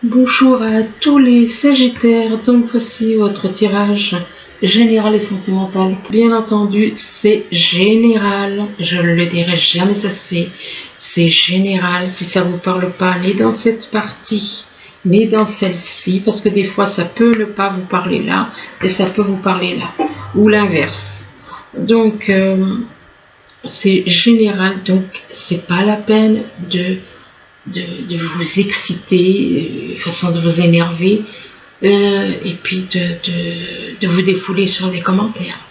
Bonjour à tous les Sagittaires, donc voici votre tirage général et sentimental. Bien entendu, c'est général, je ne le dirai jamais assez, c'est général. Si ça vous parle pas, ni dans cette partie, ni dans celle-ci, parce que des fois ça peut ne pas vous parler là, et ça peut vous parler là, ou l'inverse. Donc, c'est général, donc c'est pas la peine de vous exciter, façon de vous énerver, et puis de vous défouler sur des commentaires.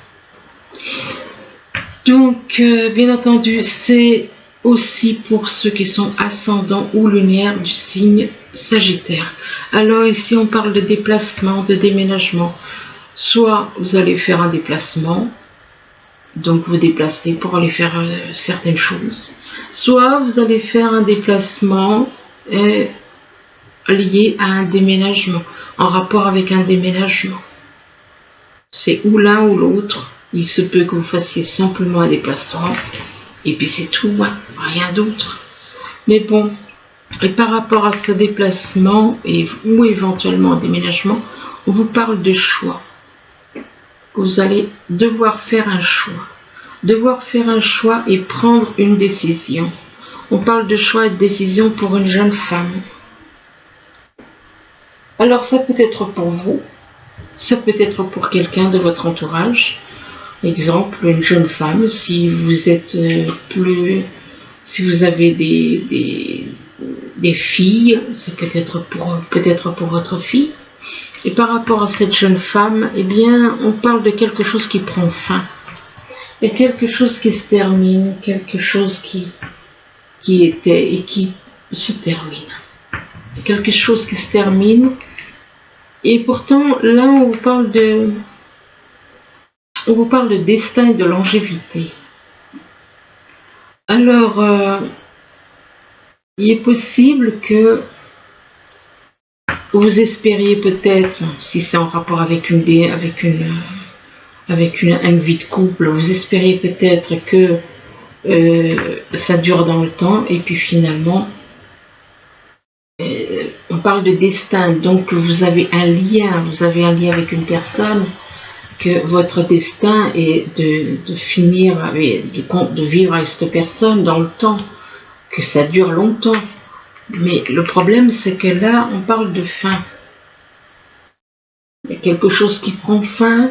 Donc, bien entendu, c'est aussi pour ceux qui sont ascendants ou lunaires du signe Sagittaire. Alors ici, on parle de déplacement, de déménagement. Soit vous allez faire un déplacement, donc vous déplacer pour aller faire certaines choses. Soit vous allez faire un déplacement lié à un déménagement, en rapport avec un déménagement. C'est ou l'un ou l'autre. Il se peut que vous fassiez simplement un déplacement, et puis c'est tout, hein, rien d'autre. Mais bon, et par rapport à ce déplacement, ou éventuellement un déménagement, on vous parle de choix. Vous allez devoir faire un choix. Devoir faire un choix et prendre une décision. On parle de choix et de décision pour une jeune femme. Alors ça peut être pour vous, ça peut être pour quelqu'un de votre entourage. Exemple, une jeune femme, si vous êtes si vous avez des filles, ça peut être pour votre fille. Et par rapport à cette jeune femme, eh bien, on parle de quelque chose qui prend fin. Il y a quelque chose qui se termine, quelque chose qui était et qui se termine. Quelque chose qui se termine. Et pourtant, là, on vous parle de destin et de longévité. Alors, il est possible que vous espériez peut-être, si c'est en rapport avec une vie de couple, vous espériez peut-être que ça dure dans le temps, et puis finalement, on parle de destin, donc vous avez un lien avec une personne, que votre destin est de finir, de vivre avec cette personne dans le temps, que ça dure longtemps. Mais le problème, c'est que là, on parle de fin. Il y a quelque chose qui prend fin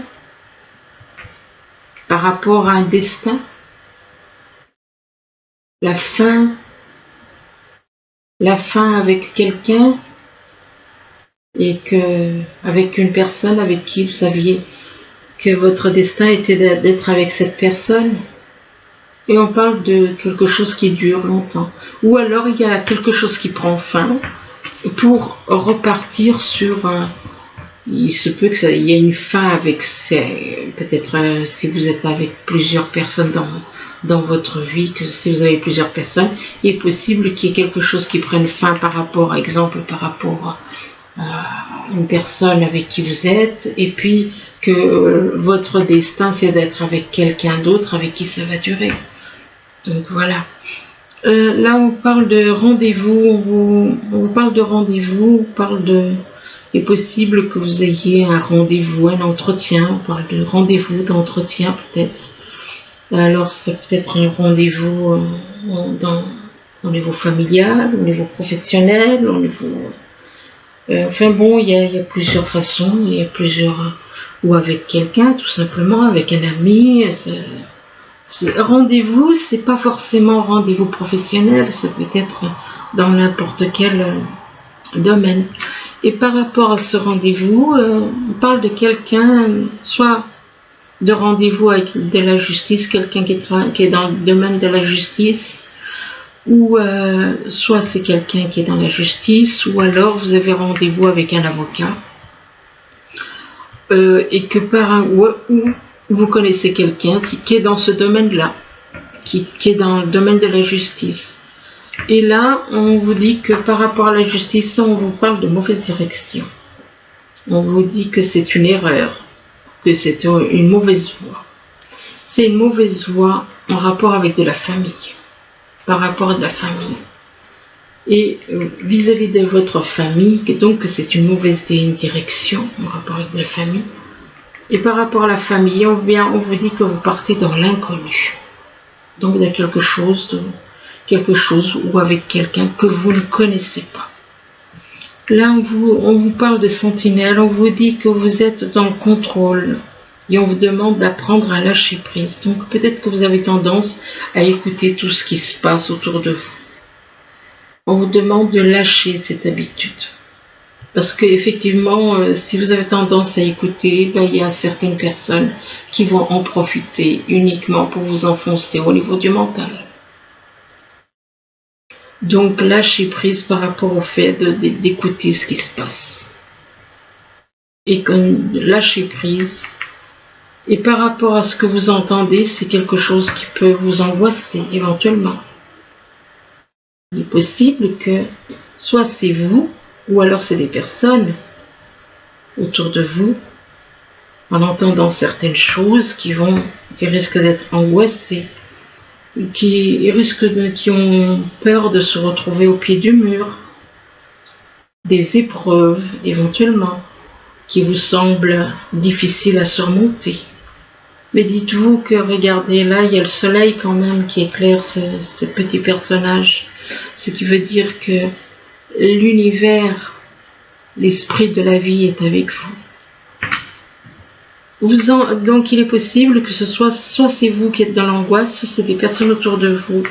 par rapport à un destin. La fin avec quelqu'un, et avec une personne avec qui vous saviez que votre destin était d'être avec cette personne. Et on parle de quelque chose qui dure longtemps. Ou alors il y a quelque chose qui prend fin pour repartir sur il se peut qu'il y ait une fin avec peut-être si vous êtes avec plusieurs personnes dans votre vie, que si vous avez plusieurs personnes, il est possible qu'il y ait quelque chose qui prenne fin par rapport à une personne avec qui vous êtes, et puis que votre destin c'est d'être avec quelqu'un d'autre avec qui ça va durer. Donc voilà. Là on parle de rendez-vous, on vous parle de rendez-vous, il est possible que vous ayez un rendez-vous, un entretien, on parle de rendez-vous, d'entretien peut-être. Alors ça peut être un rendez-vous au niveau familial, au niveau professionnel, au niveau... enfin bon, il y a plusieurs façons, il y a plusieurs... Ou avec quelqu'un, tout simplement, avec un ami. Rendez-vous, c'est pas forcément rendez-vous professionnel, ça peut être dans n'importe quel domaine. Et par rapport à ce rendez-vous, on parle de quelqu'un, soit de rendez-vous avec de la justice, quelqu'un qui est dans le domaine de la justice, ou soit c'est quelqu'un qui est dans la justice, ou alors vous avez rendez-vous avec un avocat, et que ou vous connaissez quelqu'un qui est dans ce domaine-là, qui est dans le domaine de la justice. Et là, on vous dit que par rapport à la justice, on vous parle de mauvaise direction. On vous dit que c'est une erreur, que c'est une mauvaise voie. C'est une mauvaise voie en rapport avec de la famille. Par rapport à de la famille. Et vis-à-vis de votre famille, donc c'est une mauvaise direction en rapport avec la famille. Et par rapport à la famille, on vous dit que vous partez dans l'inconnu. Donc il y a quelque chose ou avec quelqu'un que vous ne connaissez pas. Là, on vous parle de sentinelle, on vous dit que vous êtes dans le contrôle. Et on vous demande d'apprendre à lâcher prise. Donc peut-être que vous avez tendance à écouter tout ce qui se passe autour de vous. On vous demande de lâcher cette habitude. Parce qu'effectivement, si vous avez tendance à écouter, il y a certaines personnes qui vont en profiter uniquement pour vous enfoncer au niveau du mental. Donc lâchez prise par rapport au fait d'écouter ce qui se passe. Et lâchez prise. Et par rapport à ce que vous entendez, c'est quelque chose qui peut vous angoisser éventuellement. Il est possible que soit c'est vous, ou alors c'est des personnes autour de vous, en entendant certaines choses qui risquent d'être angoissées, qui ont peur de se retrouver au pied du mur, des épreuves éventuellement, qui vous semblent difficiles à surmonter. Mais dites-vous que, regardez, là, il y a le soleil quand même qui éclaire ce petit personnage. Ce qui veut dire que l'univers, l'esprit de la vie est avec vous. Donc il est possible que ce soit c'est vous qui êtes dans l'angoisse, soit c'est des personnes autour de vous.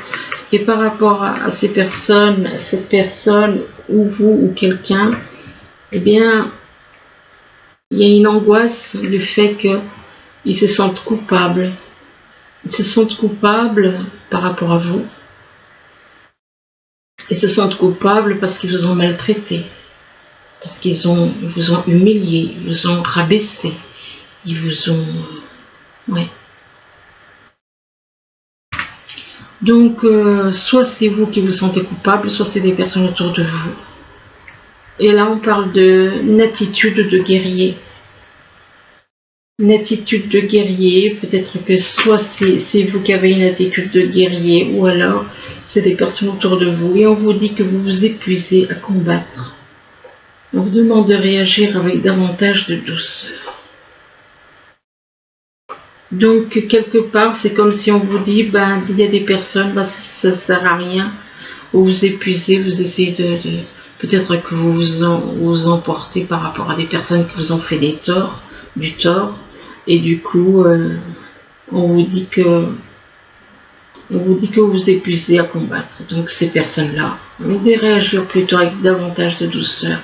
Et par rapport à cette personne, ou vous, ou quelqu'un, eh bien, il y a une angoisse du fait qu'ils se sentent coupables. Ils se sentent coupables par rapport à vous. Ils se sentent coupables parce qu'ils vous ont maltraité. Parce qu'ils vous ont humilié, ils vous ont rabaissé. Ils vous ont... Ouais. Donc, soit c'est vous qui vous sentez coupable, soit c'est des personnes autour de vous. Et là, on parle d'une attitude de guerrier. Une attitude de guerrier, peut-être que soit c'est vous qui avez une attitude de guerrier, ou alors c'est des personnes autour de vous. Et on vous dit que vous vous épuisez à combattre. On vous demande de réagir avec davantage de douceur. Donc, quelque part, c'est comme si on vous dit, il y a des personnes, ça ne sert à rien, vous vous épuisez, vous essayez peut-être que vous vous emportez par rapport à des personnes qui vous ont fait du tort, et du coup, on vous dit que vous vous épuisez à combattre. Donc, ces personnes-là, on dit de réagir plutôt avec davantage de douceur.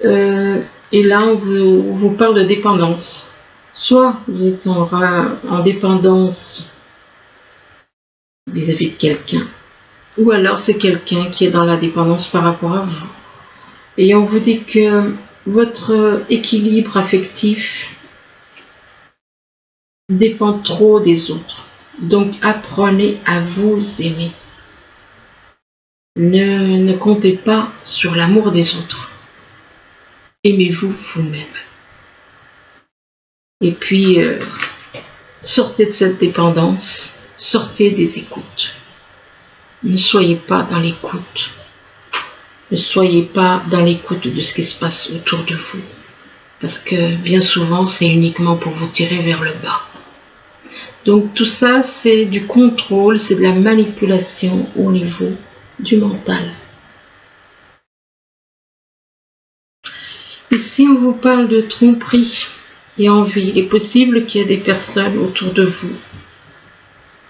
Et là, on vous parle de dépendance. Soit vous êtes en dépendance vis-à-vis de quelqu'un, ou alors c'est quelqu'un qui est dans la dépendance par rapport à vous. Et on vous dit que votre équilibre affectif dépend trop des autres. Donc apprenez à vous aimer. Ne comptez pas sur l'amour des autres. Aimez-vous vous-même. Et puis, sortez de cette dépendance, sortez des écoutes. Ne soyez pas dans l'écoute. Ne soyez pas dans l'écoute de ce qui se passe autour de vous. Parce que bien souvent, c'est uniquement pour vous tirer vers le bas. Donc tout ça, c'est du contrôle, c'est de la manipulation au niveau du mental. Ici, on vous parle de tromperie et envie. Il est possible qu'il y ait des personnes autour de vous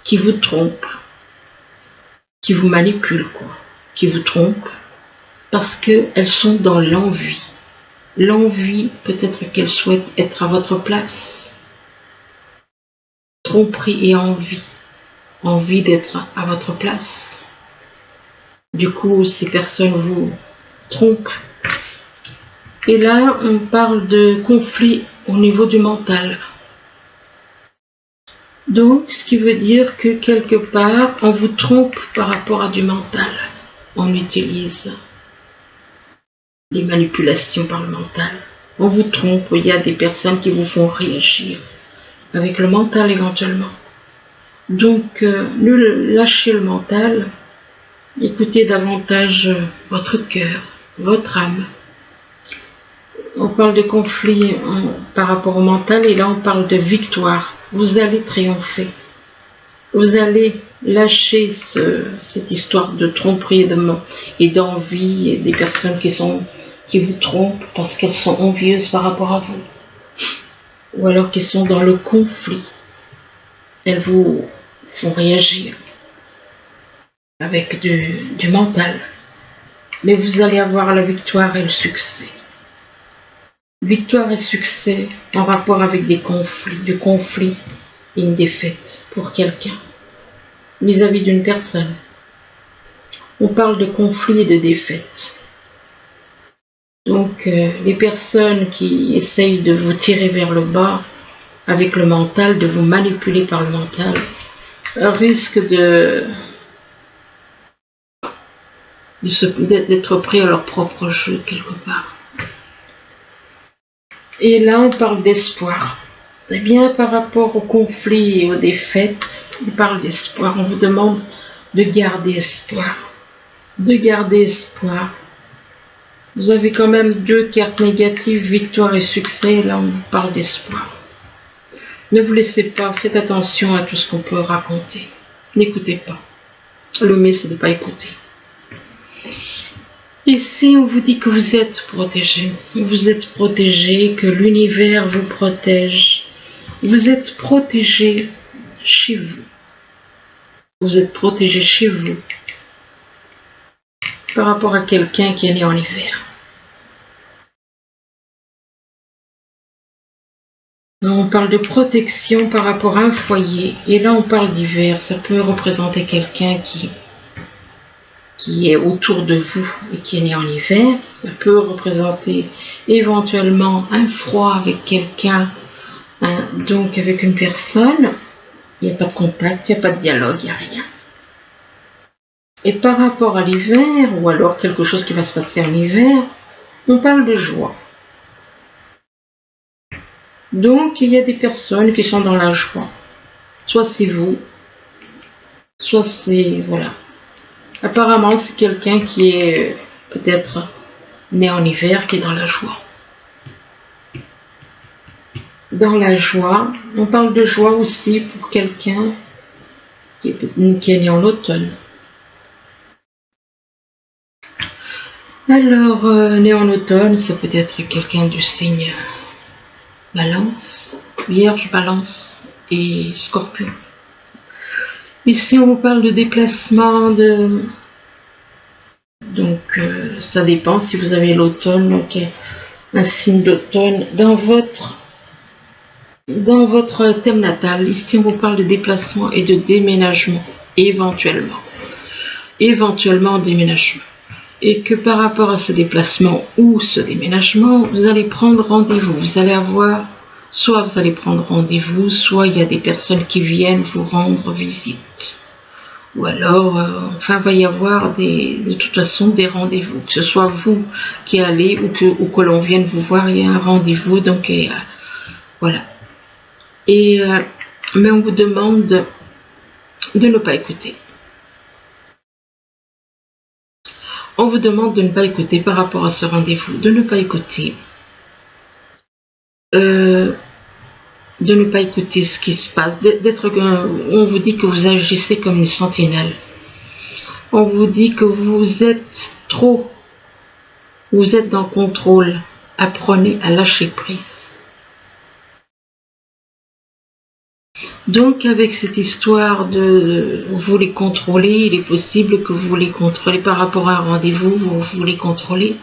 qui vous trompent, qui vous manipulent, qui vous trompent, parce qu'elles sont dans l'envie. L'envie, peut-être qu'elles souhaitent être à votre place. Tromperie et envie. Envie d'être à votre place. Du coup, ces personnes vous trompent. Et là, on parle de conflit au niveau du mental. Donc, ce qui veut dire que quelque part, on vous trompe par rapport à du mental. On utilise les manipulations par le mental. On vous trompe, il y a des personnes qui vous font réagir avec le mental éventuellement. Donc, lâchez le mental Écoutez davantage votre cœur, votre âme. On parle de conflit par rapport au mental et là on parle de victoire. Vous allez triompher. Vous allez lâcher cette histoire de tromperie et d'envie et des personnes qui vous trompent parce qu'elles sont envieuses par rapport à vous. Ou alors qu'elles sont dans le conflit. Elles vous font réagir avec du mental. Mais vous allez avoir la victoire et le succès. Victoire et succès en rapport avec du conflit et une défaite pour quelqu'un, vis-à-vis d'une personne. On parle de conflit et de défaite. Donc, les personnes qui essayent de vous tirer vers le bas avec le mental, de vous manipuler par le mental, risquent d'être pris à leur propre jeu quelque part. Et là, on parle d'espoir. Eh bien, par rapport au conflit et aux défaites, on parle d'espoir. On vous demande de garder espoir. De garder espoir. Vous avez quand même 2 cartes négatives, victoire et succès. Là, on vous parle d'espoir. Ne vous laissez pas, faites attention à tout ce qu'on peut raconter. N'écoutez pas. Le mieux, c'est de ne pas écouter. Ici, on vous dit que vous êtes protégé. Vous êtes protégé, que l'univers vous protège. Vous êtes protégé chez vous. Vous êtes protégé chez vous par rapport à quelqu'un qui est né en hiver. On parle de protection par rapport à un foyer. Et là, on parle d'hiver. Ça peut représenter quelqu'un qui est autour de vous et qui est né en hiver. Ça peut représenter éventuellement un froid avec quelqu'un, donc avec une personne. Il n'y a pas de contact, il n'y a pas de dialogue, il n'y a rien. Et par rapport à l'hiver, ou alors quelque chose qui va se passer en hiver, on parle de joie. Donc il y a des personnes qui sont dans la joie. Soit c'est vous, soit c'est... voilà. Apparemment, c'est quelqu'un qui est peut-être né en hiver, qui est dans la joie. Dans la joie, on parle de joie aussi pour quelqu'un qui est né en automne. Alors, né en automne, ça peut être quelqu'un du signe Balance, Vierge, Balance et Scorpion. Ici, on vous parle de déplacement, donc ça dépend si vous avez l'automne, donc un signe d'automne dans votre thème natal. Ici, on vous parle de déplacement et de déménagement, éventuellement déménagement. Et que par rapport à ce déplacement ou ce déménagement, vous allez prendre rendez-vous. Vous allez avoir, soit vous allez prendre rendez-vous, soit il y a des personnes qui viennent vous rendre visite. Ou alors, enfin, il va y avoir de toute façon des rendez-vous. Que ce soit vous qui allez ou que l'on vienne vous voir, il y a un rendez-vous. Donc, voilà. Mais on vous demande de ne pas écouter. On vous demande de ne pas écouter par rapport à ce rendez-vous, de ne pas écouter. De ne pas écouter ce qui se passe. On vous dit que vous agissez comme une sentinelle. On vous dit que vous êtes dans le contrôle. Apprenez à lâcher prise. Donc, avec cette histoire de vous les contrôler, il est possible que vous les contrôlez par rapport à un rendez-vous, vous voulez contrôler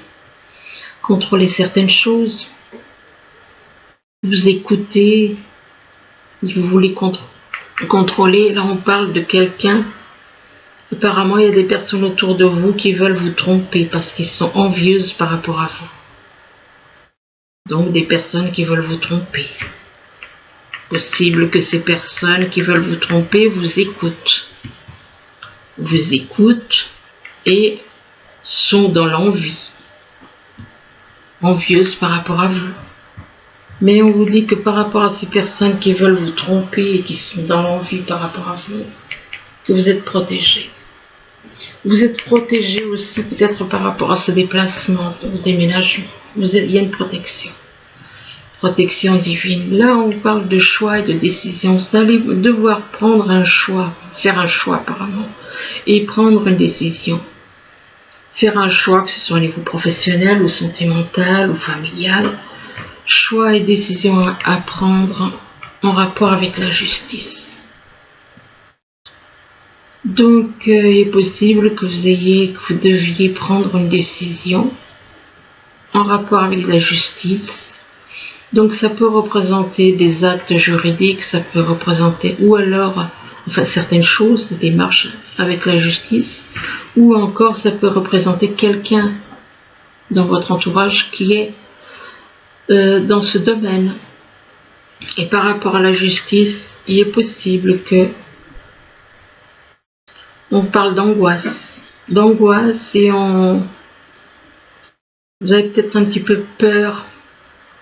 certaines choses, vous écoutez, vous voulez contrôler. Là, on parle de quelqu'un. Apparemment, il y a des personnes autour de vous qui veulent vous tromper parce qu'ils sont envieuses par rapport à vous. Donc, des personnes qui veulent vous tromper. Possible que ces personnes qui veulent vous tromper vous écoutent et sont dans l'envie, envieuses par rapport à vous. Mais on vous dit que par rapport à ces personnes qui veulent vous tromper et qui sont dans l'envie par rapport à vous, que vous êtes protégés. Vous êtes protégé aussi peut-être par rapport à ce déplacement, au déménagement. Il y a une protection. Protection divine. Là, on parle de choix et de décision. Vous allez devoir prendre un choix, faire un choix apparemment, et prendre une décision. Faire un choix, que ce soit au niveau professionnel ou sentimental ou familial. Choix et décision à prendre en rapport avec la justice. Donc, il est possible que vous deviez prendre une décision en rapport avec la justice. Donc, ça peut représenter des actes juridiques, ça peut représenter, ou alors, enfin, certaines choses, des démarches avec la justice, ou encore, ça peut représenter quelqu'un dans votre entourage qui est dans ce domaine. Et par rapport à la justice, il est possible que on parle d'angoisse. D'angoisse et vous avez peut-être un petit peu peur,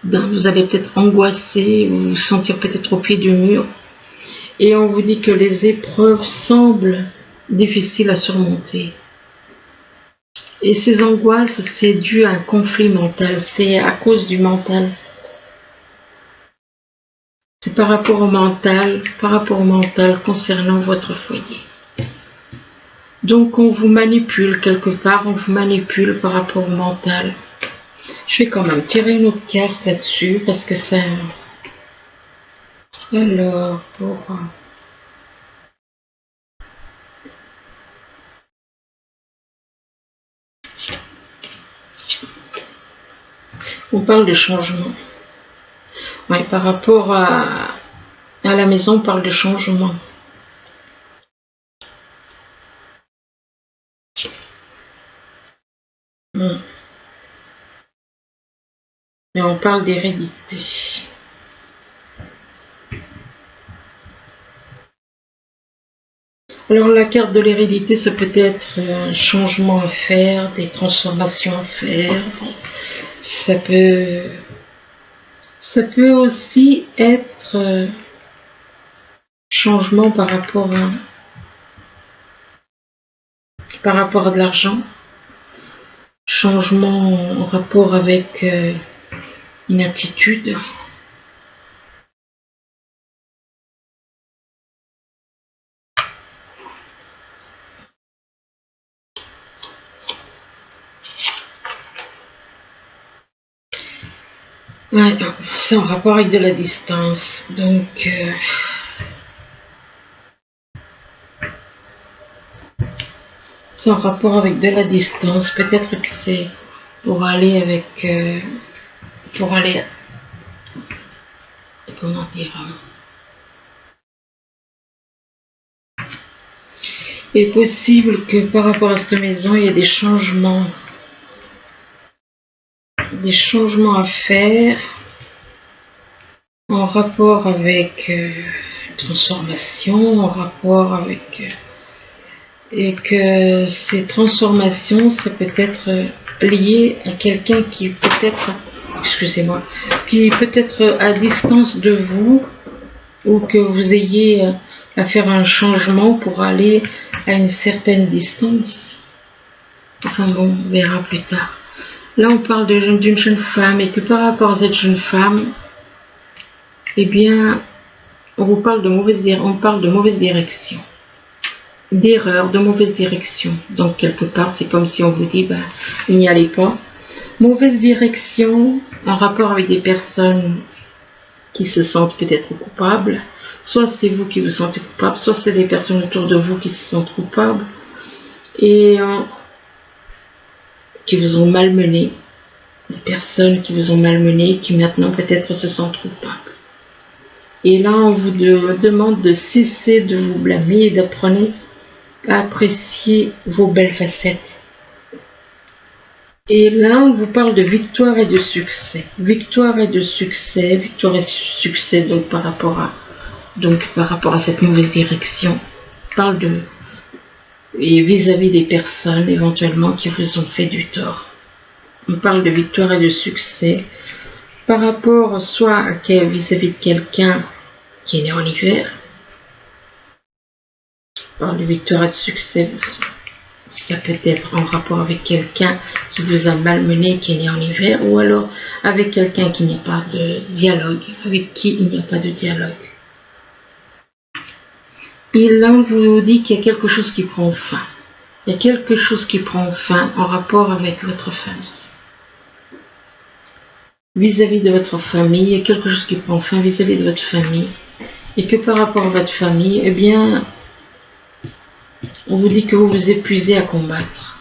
vous allez peut-être angoisser, vous vous sentir peut-être au pied du mur. Et on vous dit que les épreuves semblent difficiles à surmonter. Et ces angoisses, c'est dû à un conflit mental, c'est à cause du mental. C'est par rapport au mental concernant votre foyer. Donc on vous manipule quelque part, on vous manipule par rapport au mental. Je vais quand même tirer une autre carte là-dessus parce que ça... Alors, on parle de changement. Oui, par rapport à la maison, on parle de changement. Et on parle d'hérédité. Alors la carte de l'hérédité, ça peut être un changement à faire, des transformations à faire. Ça peut aussi être changement par rapport à de l'argent. Changement en rapport avec une attitude. Ouais, c'est en rapport avec de la distance. Donc, c'est en rapport avec de la distance. Peut-être que c'est pour aller avec... comment dire, il est possible que par rapport à cette maison, il y ait des changements à faire en rapport avec transformation, en rapport avec... et que ces transformations, ça peut être lié à quelqu'un qui peut-être... Excusez-moi, qui peut être à distance de vous, ou que vous ayez à faire un changement pour aller à une certaine distance. Enfin bon, on verra plus tard. Là, on parle d'une jeune femme, et que par rapport à cette jeune femme, eh bien, on parle de mauvaise direction, d'erreur, de mauvaise direction. Donc, quelque part, c'est comme si on vous dit, il n'y allez pas. Mauvaise direction en rapport avec des personnes qui se sentent peut-être coupables. Soit c'est vous qui vous sentez coupable, soit c'est des personnes autour de vous qui se sentent coupables et qui vous ont malmené. Des personnes qui vous ont malmené, qui maintenant peut-être se sentent coupables. Et là, on vous demande de cesser de vous blâmer et d'apprenez à apprécier vos belles facettes. Et là, on vous parle de victoire et de succès. Victoire et succès, donc par rapport à cette mauvaise direction. On parle et vis-à-vis des personnes éventuellement qui vous ont fait du tort. On parle de victoire et de succès par rapport soit vis-à-vis de quelqu'un qui est né en hiver. On parle de victoire et de succès. Ça peut être en rapport avec quelqu'un qui vous a malmené, qui est né en hiver, ou alors avec quelqu'un qui n'y a pas de dialogue, avec qui il n'y a pas de dialogue. Et là, on vous dit qu'il y a quelque chose qui prend fin. Il y a quelque chose qui prend fin en rapport avec votre famille. Vis-à-vis de votre famille, il y a quelque chose qui prend fin vis-à-vis de votre famille. Et que par rapport à votre famille, eh bien, on vous dit que vous vous épuisez à combattre.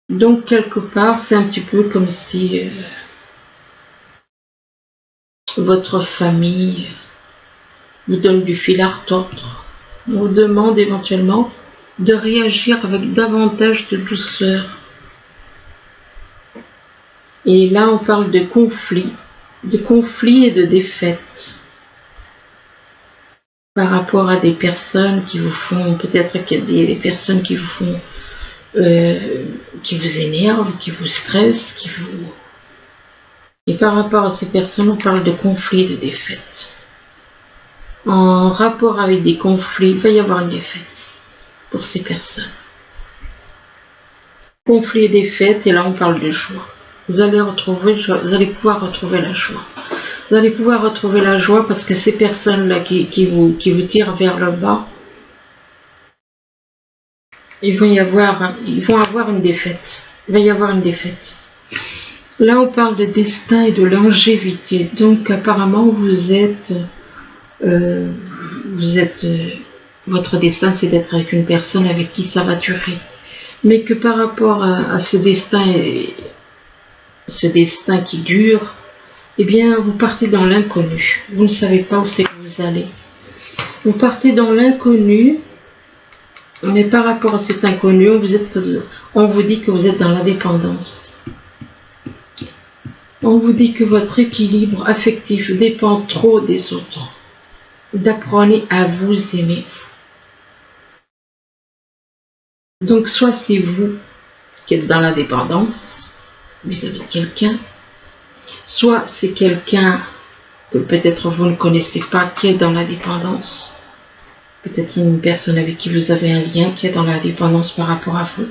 Donc, quelque part, c'est un petit peu comme si votre famille vous donne du fil à retordre. On vous demande éventuellement de réagir avec davantage de douceur. Et là, on parle de conflits et de défaites par rapport à des personnes qui vous font, peut-être qu'il y a des personnes qui vous font, qui vous énervent, qui vous stressent, Et par rapport à ces personnes, on parle de conflits et de défaites. En rapport avec des conflits, il va y avoir une défaite pour ces personnes. Conflits et défaites, et là on parle de joie. Vous allez pouvoir retrouver la joie. Vous allez pouvoir retrouver la joie parce que ces personnes-là qui vous tirent vers le bas, ils vont avoir une défaite. Il va y avoir une défaite. Là, on parle de destin et de longévité. Donc, apparemment, votre destin, c'est d'être avec une personne avec qui ça va durer. Mais que par rapport à ce destin qui dure, eh bien, vous partez dans l'inconnu. Vous ne savez pas où c'est que vous allez. Vous partez dans l'inconnu, mais par rapport à cet inconnu, on vous dit que vous êtes dans la dépendance. On vous dit que votre équilibre affectif dépend trop des autres. D'apprenez à vous aimer. Donc, soit c'est vous qui êtes dans la dépendance vis-à-vis de quelqu'un, soit c'est quelqu'un que peut-être vous ne connaissez pas qui est dans la dépendance. Peut-être une personne avec qui vous avez un lien qui est dans la dépendance par rapport à vous.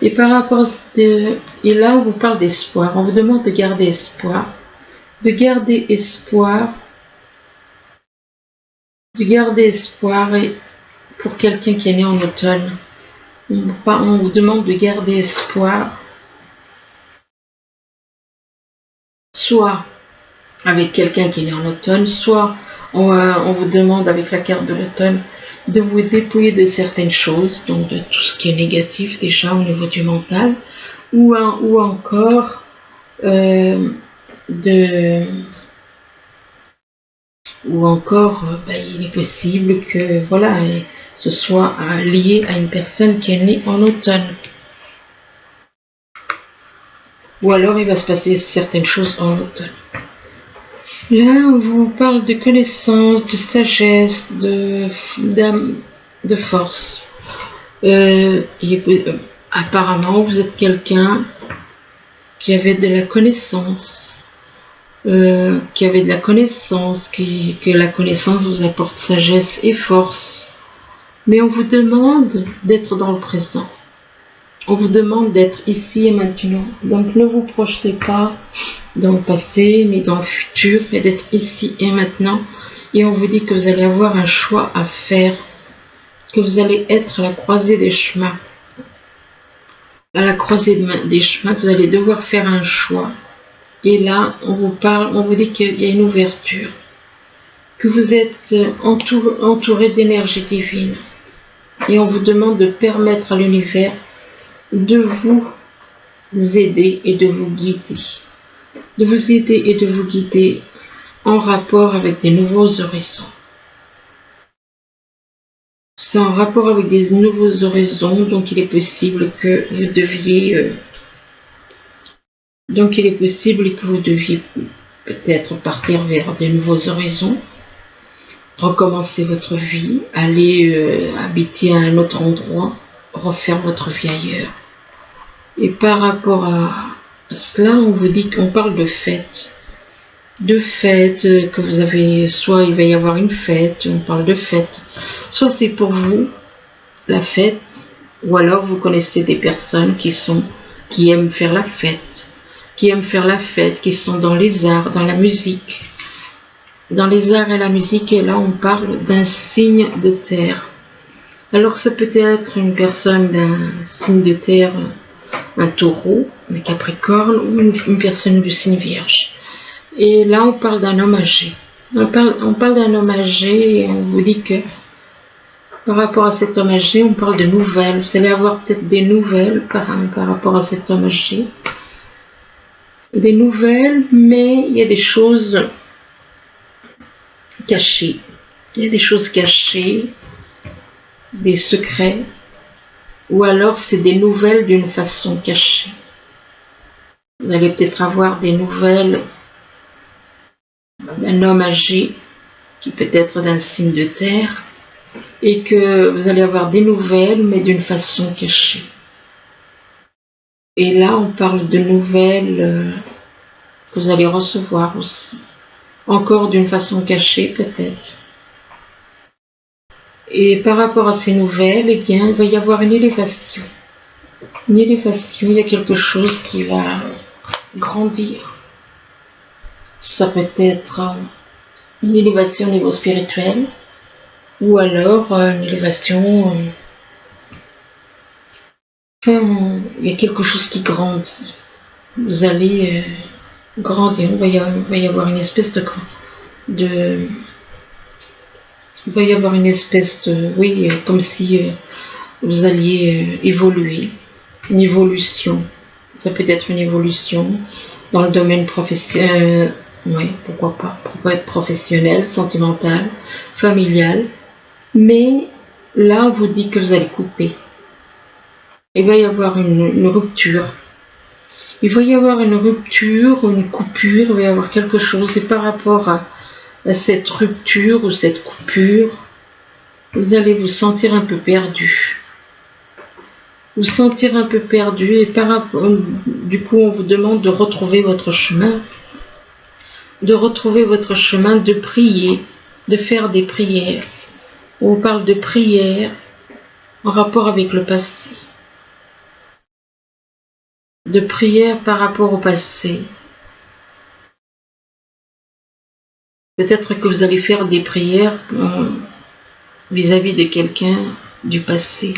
Et par rapport et là, on vous parle d'espoir. On vous demande de garder espoir. De garder espoir et pour quelqu'un qui est né en automne. On vous demande de garder espoir. Soit avec quelqu'un qui est né en automne, soit on vous demande avec la carte de l'automne de vous dépouiller de certaines choses, donc de tout ce qui est négatif déjà au niveau du mental, ou encore il est possible que ce soit lié à une personne qui est née en automne. Ou alors il va se passer certaines choses en automne. Là, on vous parle de connaissance, de sagesse, de force. Apparemment, vous êtes quelqu'un qui avait de la connaissance, que la connaissance vous apporte sagesse et force. Mais on vous demande d'être dans le présent. On vous demande d'être ici et maintenant. Donc ne vous projetez pas dans le passé ni dans le futur, mais d'être ici et maintenant. Et on vous dit que vous allez avoir un choix à faire, que vous allez être à la croisée des chemins. À la croisée des chemins, vous allez devoir faire un choix. Et là, on vous dit qu'il y a une ouverture, que vous êtes entouré d'énergie divine. Et on vous demande de permettre à l'univers de vous aider et de vous guider. De vous aider et de vous guider en rapport avec des nouveaux horizons. C'est en rapport avec des nouveaux horizons, donc il est possible que vous deviez peut-être partir vers de nouveaux horizons, recommencer votre vie, aller habiter à un autre endroit, refaire votre vie ailleurs. Et par rapport à cela, on vous dit qu'on parle de fête. De fête que vous avez, soit il va y avoir une fête, on parle de fête, soit c'est pour vous, la fête, ou alors vous connaissez des personnes qui aiment faire la fête, qui sont dans les arts, dans la musique. Dans les arts et la musique, et là on parle d'un signe de terre. Alors ça peut être une personne d'un signe de terre, un taureau, un capricorne, ou une personne du signe vierge. Et là on parle d'un homme âgé. On parle d'un homme âgé et on vous dit que par rapport à cet homme âgé, on parle de nouvelles. Vous allez avoir peut-être des nouvelles par rapport à cet homme âgé. Des nouvelles, mais il y a des choses cachées. Il y a des choses cachées, des secrets, ou alors c'est des nouvelles d'une façon cachée. Vous allez peut-être avoir des nouvelles d'un homme âgé, qui peut être d'un signe de terre, et que vous allez avoir des nouvelles, mais d'une façon cachée. Et là, on parle de nouvelles que vous allez recevoir aussi. Encore d'une façon cachée, peut-être. Et par rapport à ces nouvelles, eh bien, il va y avoir une élévation. Une élévation, il y a quelque chose qui va grandir. Ça peut être une élévation au niveau spirituel, ou alors une élévation... Enfin, il y a quelque chose qui grandit. Vous allez grandir. Il va y avoir une espèce de il va y avoir une espèce de... Oui, comme si vous alliez évoluer. Une évolution. Ça peut être une évolution dans le domaine professionnel. Oui, pourquoi pas. Pourquoi être professionnel, sentimental, familial. Mais là, on vous dit que vous allez couper. Il va y avoir une rupture. Il va y avoir une rupture, une coupure, il va y avoir quelque chose. Et par rapport à cette rupture ou cette coupure, vous allez vous sentir un peu perdu. Vous sentir un peu perdu et du coup on vous demande de retrouver votre chemin. De retrouver votre chemin, de prier, de faire des prières. On parle de prières en rapport avec le passé. De prières par rapport au passé. Peut-être que vous allez faire des prières vis-à-vis de quelqu'un du passé.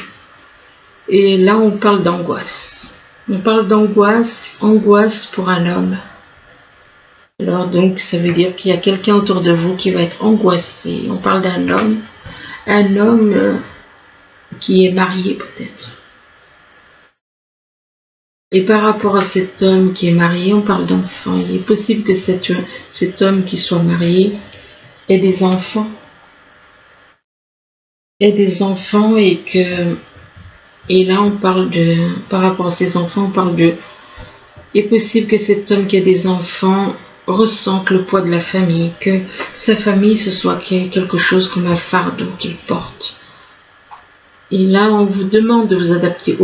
Et là, on parle d'angoisse. On parle angoisse pour un homme. Alors donc, ça veut dire qu'il y a quelqu'un autour de vous qui va être angoissé. On parle d'un homme qui est marié peut-être. Et par rapport à cet homme qui est marié, on parle d'enfant. Il est possible que cet homme qui soit marié ait des enfants. Et là on parle par rapport à ces enfants, on parle il est possible que cet homme qui a des enfants ressente le poids de la famille, que sa famille ce soit quelque chose comme un fardeau qu'il porte. Et là on vous demande de vous adapter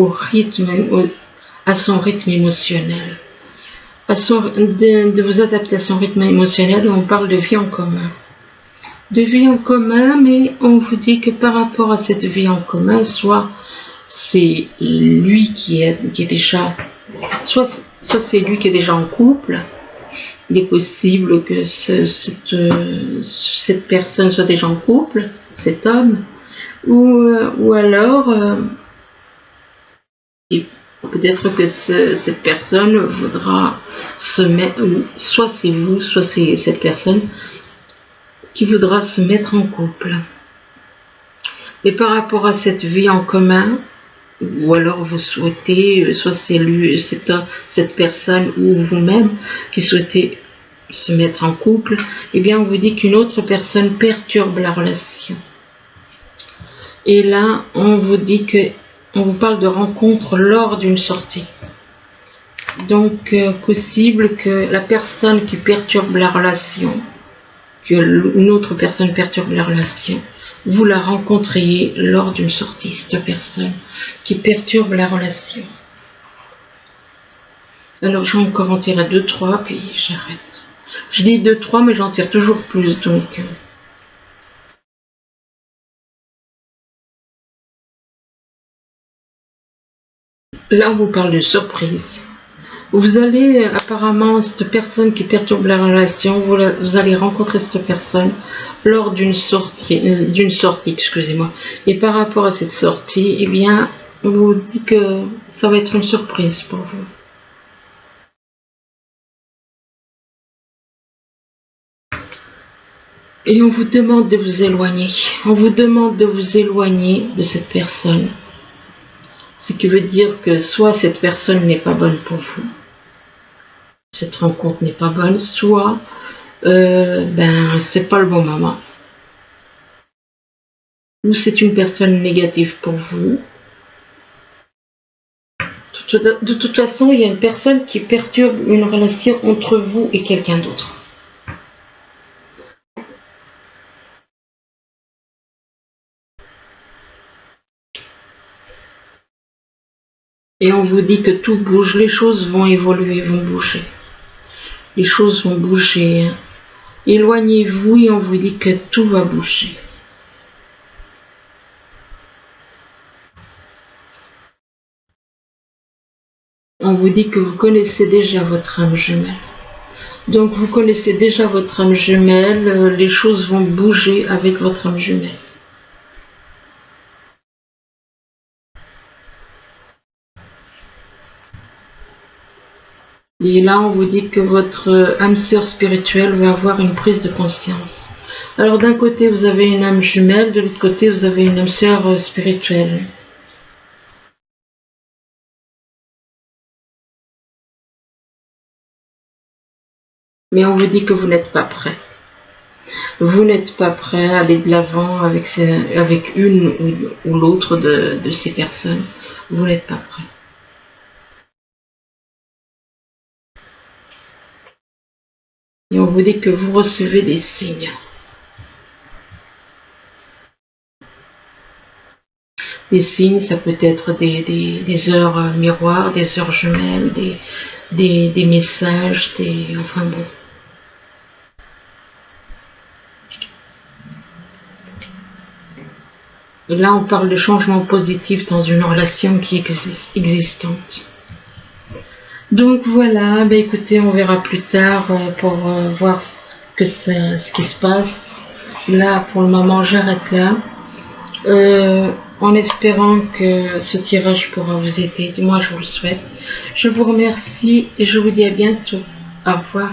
à son rythme émotionnel, de vous adapter à son rythme émotionnel. Et on parle de vie en commun. De vie en commun, mais on vous dit que par rapport à cette vie en commun, soit c'est lui qui est déjà, soit c'est lui qui est déjà en couple. Il est possible que cette personne soit déjà en couple, cet homme, ou alors peut-être que cette personne voudra se mettre, soit c'est vous, soit c'est cette personne qui voudra se mettre en couple. Et par rapport à cette vie en commun, ou alors vous souhaitez, soit c'est lui, cette personne ou vous-même qui souhaitez se mettre en couple, eh bien on vous dit qu'une autre personne perturbe la relation. Et là, on vous dit on vous parle de rencontre lors d'une sortie. Donc, possible que la personne qui perturbe la relation, que une autre personne perturbe la relation, vous la rencontriez lors d'une sortie, cette personne qui perturbe la relation. Alors, je vais encore en tirer 2-3, puis j'arrête. Je dis 2-3, mais j'en tire toujours plus, donc... Là, on vous parle de surprise. Vous allez, apparemment, cette personne qui perturbe la relation, vous allez rencontrer cette personne lors d'une sortie, excusez-moi. Et par rapport à cette sortie, eh bien, on vous dit que ça va être une surprise pour vous. Et on vous demande de vous éloigner. On vous demande de vous éloigner de cette personne. Ce qui veut dire que soit cette personne n'est pas bonne pour vous, cette rencontre n'est pas bonne, soit c'est pas le bon moment. Ou c'est une personne négative pour vous. De toute façon, il y a une personne qui perturbe une relation entre vous et quelqu'un d'autre. Et on vous dit que tout bouge, les choses vont évoluer, vont bouger. Les choses vont bouger. Éloignez-vous et on vous dit que tout va bouger. On vous dit que vous connaissez déjà votre âme jumelle. Donc vous connaissez déjà votre âme jumelle, les choses vont bouger avec votre âme jumelle. Et là, on vous dit que votre âme sœur spirituelle va avoir une prise de conscience. Alors d'un côté, vous avez une âme jumelle, de l'autre côté, vous avez une âme sœur spirituelle. Mais on vous dit que vous n'êtes pas prêt. Vous n'êtes pas prêt à aller de l'avant avec une ou l'autre de ces personnes. Vous n'êtes pas prêt. Et on vous dit que vous recevez des signes. Des signes, ça peut être des heures miroirs, des heures jumelles, des messages, enfin bon. Et là, on parle de changement positif dans une relation qui est existante. Donc voilà, écoutez, on verra plus tard pour voir ce qui se passe. Là, pour le moment, j'arrête là. En espérant que ce tirage pourra vous aider. Moi, je vous le souhaite. Je vous remercie et je vous dis à bientôt. Au revoir.